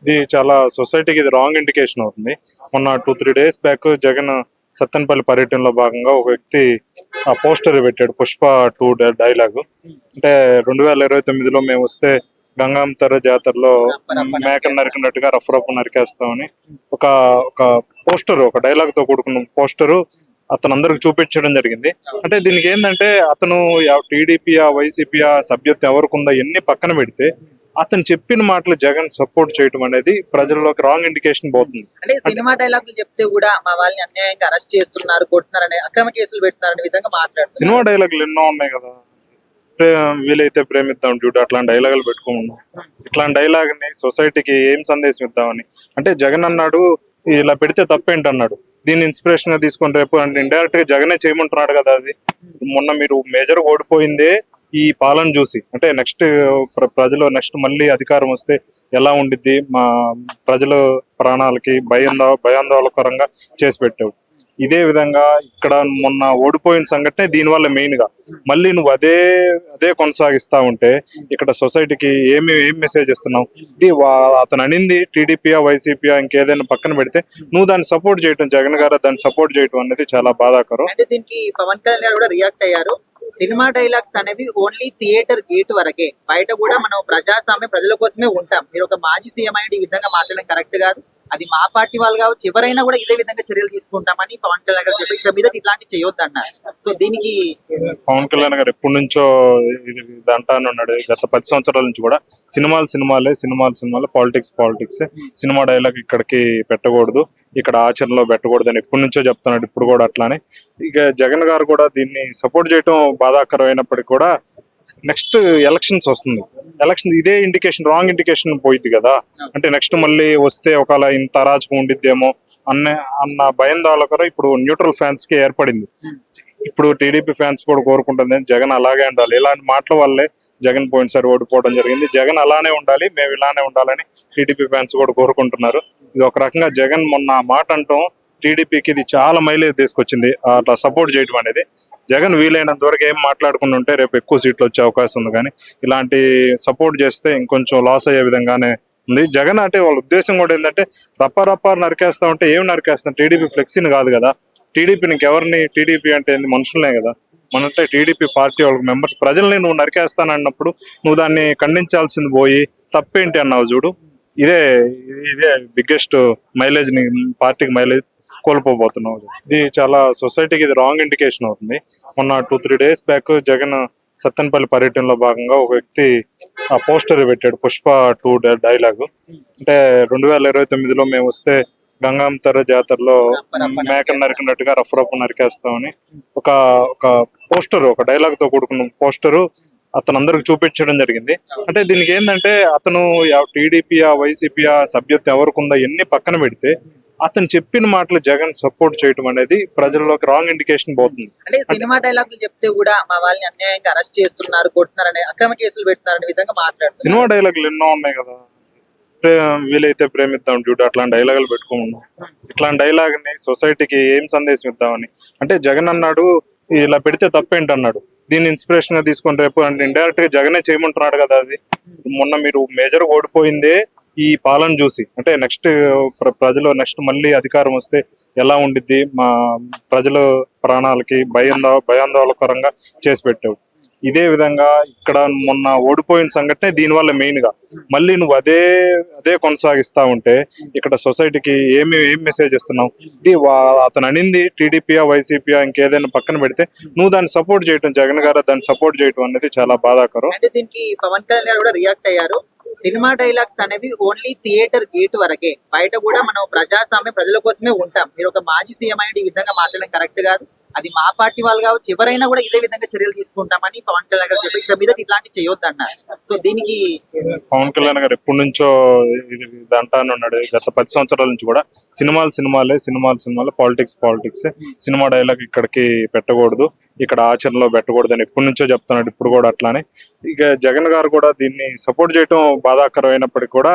ఇది చాలా సొసైటీకి ఇది రాంగ్ ఇండికేషన్ అవుతుంది. మొన్న 2-3 డేస్ బ్యాక్ జగన్ సత్తెనపల్లి పర్యటనలో భాగంగా ఒక వ్యక్తి ఆ పోస్టర్ పెట్టాడు, పుష్ప 2 డైలాగ్. అంటే 2029లో మేము వస్తే గంగాంతర జాతరలో మేక నరికినట్టుగా రఫ్ నరికేస్తామని ఒక ఒక పోస్టర్, ఒక డైలాగ్ తో కూడుకున్న పోస్టరు అతను అందరికి చూపించడం జరిగింది. అంటే దీనికి ఏంటంటే అతను టీడీపీయా వైసీపీయా సభ్యత్వం ఎవరికి ఉందా ఎన్ని పక్కన పెడితే అతను చెప్పిన మాటలు జగన్ సపోర్ట్ చేయడం అనేది ప్రజల్లోకి రాంగ్ ఇండికేషన్ పోతుంది. అంటే సినిమా డైలాగులు చెప్తే కూడా మా వాళ్ళని అన్యాయంగా అరెస్ట్ చేస్తున్నారు, కొడుతున్నారనే అక్రమ కేసులు పెడుతున్నారనే విధంగా మాట్లాడుతున్నారు. సినిమా డైలాగులు ఎన్నో ఉన్నాయి కదా, వీలైతే ప్రేమిద్దాం డ్యూటీ, అట్లాంటి డైలాగులు పెట్టుకున్నాం. ఇట్లాంటి డైలాగ్ ని సొసైటీకి ఏం సందేశం ఇద్దామని. అంటే జగన్ అన్నాడు ఇలా పెడితే తప్పేంటి అన్నాడు, దీన్ని ఇన్స్పిరేషన్ గా తీసుకొని రేపు అంటే ఇండైరెక్ట్ గా జగనే చేయమంటున్నాడు కదా. అది మొన్న మీరు మేజర్ ఓడిపోయిందే ఈ పాలన చూసి. అంటే నెక్స్ట్ ప్రజలు నెక్స్ట్ మళ్ళీ అధికారం వస్తే ఎలా ఉండిద్ది, మా ప్రజల ప్రాణాలకి భయాందోళనకరంగా చేసి పెట్టావు. ఇదే విధంగా ఇక్కడ మొన్న ఓడిపోయిన సంఘటనే దీనివల్ల మెయిన్ గా మళ్ళీ నువ్వు అదే కొనసాగిస్తా ఉంటే ఇక్కడ సొసైటీకి ఏం మెసేజ్ ఇస్తున్నావు. ఇది అతను అనింది టీడీపీయా వైసీపీయా ఇంకేదైనా పక్కన పెడితే నువ్వు దాన్ని సపోర్ట్ చేయటం, జగన్ గారు దాన్ని సపోర్ట్ చేయటం అనేది చాలా బాధాకరం. అంటే దీనికి పవన్ కళ్యాణ్ గారు కూడా రియాక్ట్ అయ్యారు. సినిమా డైలాగ్స్ అనేవి ఓన్లీ థియేటర్ గేట్ వరకే, బయట కూడా మనం ప్రజాస్వామ్య ప్రజల కోసమే ఉంటాం. మీరు ఒక మాజీ సీఎం అనేది ఈ విధంగా మాట్లాడడం కరెక్ట్ కాదు. అది మా పార్టీ వాళ్ళు కావచ్చు, ఎవరైనా కూడా ఇదే విధంగా చర్యలు తీసుకుంటామని పవన్ కళ్యాణ్ గారు చెప్పి ఇక మీద ఇట్లాంటి చేయొద్దు అన్నారు. సో దీనికి పవన్ కళ్యాణ్ గారు ఎప్పటి నుంచో ఇది అంటానే ఉన్నాడు. గత 10 సంవత్సరాల నుంచి కూడా సినిమాలు పాలిటిక్స్, సినిమా డైలాగ్ ఇక్కడికి పెట్టకూడదు, ఇక్కడ ఆచరణలో పెట్టకూడదు అని ఎప్పటి నుంచో చెప్తున్నాడు. ఇప్పుడు కూడా అట్లానే ఇక జగన్ గారు కూడా దీన్ని సపోర్ట్ చేయడం బాధాకరం అయినప్పటికీ కూడా నెక్స్ట్ ఎలక్షన్స్ వస్తుంది. ఎలక్షన్ ఇదే ఇండికేషన్, రాంగ్ ఇండికేషన్ పోయింది కదా. అంటే నెక్స్ట్ మళ్ళీ వస్తే ఒకవేళ ఇంత అరాచకం ఉండిద్దేమో అన్న భయాందోళన ఇప్పుడు న్యూట్రల్ ఫ్యాన్స్ కి ఏర్పడింది. ఇప్పుడు టీడీపీ ఫ్యాన్స్ కూడా కోరుకుంటుంది జగన్ అలాగే ఉండాలి. ఇలాంటి మాటల వల్లే జగన్ పోయినసారి ఓడిపోవడం జరిగింది. జగన్ అలానే ఉండాలి, మేము ఇలానే ఉండాలని టీడీపీ ఫ్యాన్స్ కూడా కోరుకుంటున్నారు. ఇది ఒక రకంగా జగన్ మొన్న మాట అంటాం టీడీపీకి ఇది చాలా మైలేజ్ తీసుకొచ్చింది అట్లా సపోర్ట్ చేయడం అనేది. జగన్ వీలైనంత వరకు ఏం మాట్లాడుకుని ఉంటే రేపు ఎక్కువ సీట్లు వచ్చే అవకాశం ఉంది. కానీ ఇలాంటి సపోర్ట్ చేస్తే ఇంకొంచెం లాస్ అయ్యే విధంగానే ఉంది. జగన్ అంటే వాళ్ళ ఉద్దేశం కూడా ఏంటంటే రప్ప నరికేస్తా ఉంటే ఏం నరికేస్తాం, టీడీపీ ఫ్లెక్సీని కాదు కదా. టీడీపీని ఇంకెవరిని, టీడీపీ అంటే మనుషులనే కదా, మనంటే టీడీపీ పార్టీ వాళ్ళకి మెంబర్స్, ప్రజల్ని నువ్వు నరికేస్తానన్నప్పుడు నువ్వు దాన్ని ఖండించాల్సింది పోయి తప్పేంటి అన్నావు చూడు. ఇదే బిగ్గెస్ట్ మైలేజ్ ని పార్టీకి మైలేజ్ కోల్పోబోతున్నావు. ఇది చాలా సొసైటీకి ఇది రాంగ్ ఇండికేషన్ అవుతుంది. మొన్న 2-3 డేస్ బ్యాక్ జగన్ సత్తెనపల్లి పర్యటనలో భాగంగా ఒక వ్యక్తి ఆ పోస్టర్ పెట్టాడు, పుష్ప 2 డైలాగ్. అంటే 2029లో మేము వస్తే గంగాంతర జాతరలో మేక నరికినట్టుగా రఫ్ నరికేస్తామని ఒక పోస్టర్, ఒక డైలాగ్ తో కూడుకున్న పోస్టరు అతను అందరికి చూపించడం జరిగింది. అంటే దీనికి ఏంటంటే అతను టీడీపీయా వైసీపీయా సభ్యత్వం ఎవరికి ఉందా ఎన్ని పక్కన పెడితే అతను చెప్పిన మాటలు జగన్ సపోర్ట్ చేయడం అనేది ప్రజల్లోకి రాంగ్ ఇండికేషన్ పోతుంది. అంటే సినిమా డైలాగులు చెప్తే కూడా మా వాళ్ళని అన్యాయంగా అరెస్ట్ చేస్తున్నారు, కొడుతున్నారనే అక్రమ కేసులు పెడుతున్నారనే విధంగా మాట్లాడుతున్నారు. సినిమా డైలాగులు ఎన్నో ఉన్నాయి కదా, వీలైతే ప్రేమిద్దాం డ్యూటీ, అట్లాంటి డైలాగులు పెట్టుకున్నాం. ఇట్లాంటి డైలాగ్ ని సొసైటీకి ఏం సందేశం ఇద్దామని. అంటే జగన్ అన్నాడు ఇలా పెడితే తప్పేంటి అన్నాడు, దీన్ని ఇన్స్పిరేషన్ గా తీసుకొని రేపు అంటే ఇండైరెక్ట్ గా జగనే చేయమంటున్నాడు కదా. అది మొన్న మీరు మేజర్ ఓడిపోయిందే ఈ పాలన చూసి. అంటే నెక్స్ట్ ప్రజలు నెక్స్ట్ మళ్ళీ అధికారం వస్తే ఎలా ఉండిద్ది, మా ప్రజల ప్రాణాలకి భయాందోళనకరంగా చేసి పెట్టావు. ఇదే విధంగా ఇక్కడ మొన్న ఓడిపోయిన సంఘటనే దీనివల్ల మెయిన్ గా మళ్ళీ నువ్వు అదే కొనసాగిస్తా ఉంటే ఇక్కడ సొసైటీకి ఏం మెసేజ్ ఇస్తున్నావు. ఇది అతను అనింది టీడీపీయా వైసీపీయా ఇంకేదైనా పక్కన పెడితే నువ్వు దాన్ని సపోర్ట్ చేయటం, జగన్ గారు దాన్ని సపోర్ట్ చేయటం అనేది చాలా బాధాకరం. అంటే దీనికి పవన్ కళ్యాణ్ గారు కూడా రియాక్ట్ అయ్యారు. సినిమా డైలాగ్స్ అనేవి ఓన్లీ థియేటర్ గేట్ వరకే, బయట కూడా మనం ప్రజాస్వామ్య ప్రజల కోసమే ఉంటాం. మీరు ఒక మాజీ సీఎం అనేది ఈ విధంగా మాట్లాడడం కరెక్ట్ కాదు. అది మా పార్టీ వాళ్ళు కావచ్చు, ఎవరైనా కూడా ఇదే విధంగా చర్యలు తీసుకుంటామని పవన్ కళ్యాణ్ గారు చెప్పి ఇక మీద ఇట్లాంటి చేయొద్దు అన్నారు. సో దీనికి పవన్ కళ్యాణ్ గారు ఎప్పటి నుంచో ఇది అంటానే ఉన్నాడు. గత 10 సంవత్సరాల నుంచి కూడా సినిమాలు పాలిటిక్స్, సినిమా డైలాగ్ ఇక్కడికి పెట్టకూడదు, ఇక్కడ ఆచరణలో పెట్టకూడదు అని ఎప్పటి నుంచో చెప్తున్నాడు. ఇప్పుడు కూడా అట్లానే ఇక జగన్ గారు కూడా దీన్ని సపోర్ట్ చేయడం బాధాకరం అయినప్పటికీ కూడా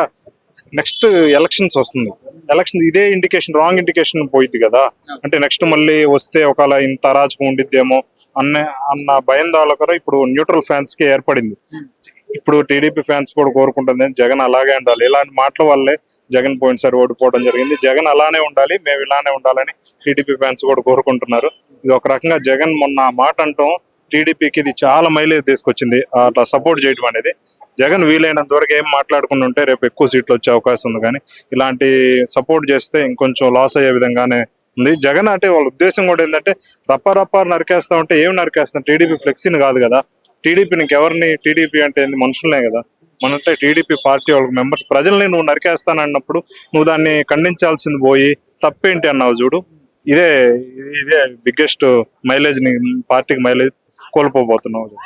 నెక్స్ట్ ఎలక్షన్స్ వస్తుంది. ఎలక్షన్ ఇదే ఇండికేషన్, రాంగ్ ఇండికేషన్ పోయింది కదా. అంటే నెక్స్ట్ మళ్ళీ వస్తే ఒకవేళ ఇంత అరాచకం ఉండిద్దేమో అన్న భయాందోళన ఇప్పుడు న్యూట్రల్ ఫ్యాన్స్ కి ఏర్పడింది. ఇప్పుడు టీడీపీ ఫ్యాన్స్ కూడా కోరుకుంటుంది జగన్ అలాగే ఉండాలి. ఇలాంటి మాటల వల్లే జగన్ పోయినసారి ఓడిపోవడం జరిగింది. జగన్ అలానే ఉండాలి, మేము ఇలానే ఉండాలని టీడీపీ ఫ్యాన్స్ కూడా కోరుకుంటున్నారు. ఇది ఒక రకంగా జగన్ మొన్న ఆ మాట అంటాం టీడీపీకి ఇది చాలా మైలేజ్ తీసుకొచ్చింది. అట్లా సపోర్ట్ చేయడం అనేది జగన్ వీలైనంత వరకు ఏం మాట్లాడుకుంటూ ఉంటే రేపు ఎక్కువ సీట్లు వచ్చే అవకాశం ఉంది. కానీ ఇలాంటి సపోర్ట్ చేస్తే ఇంకొంచెం లాస్ అయ్యే విధంగానే ఉంది. జగన్ అంటే వాళ్ళ ఉద్దేశం కూడా ఏంటంటే రప్ప నరికేస్తా ఉంటే ఏం నరికేస్తాం, టీడీపీ ఫ్లెక్సీని కాదు కదా, టీడీపీని ఇంకెవరిని, టీడీపీ అంటే ఏంది, మనుషులనే కదా. మనంటే టీడీపీ పార్టీ వాళ్ళకి మెంబర్స్ ప్రజల్ని నువ్వు నరికేస్తానన్నప్పుడు నువ్వు దాన్ని ఖండించాల్సింది పోయి తప్పేంటి అన్నావు చూడు. ఇదే ఇదే బిగ్గెస్ట్ మైలేజ్ ని పార్టీకి మైలేజ్ కోల్పోబోతున్నావు.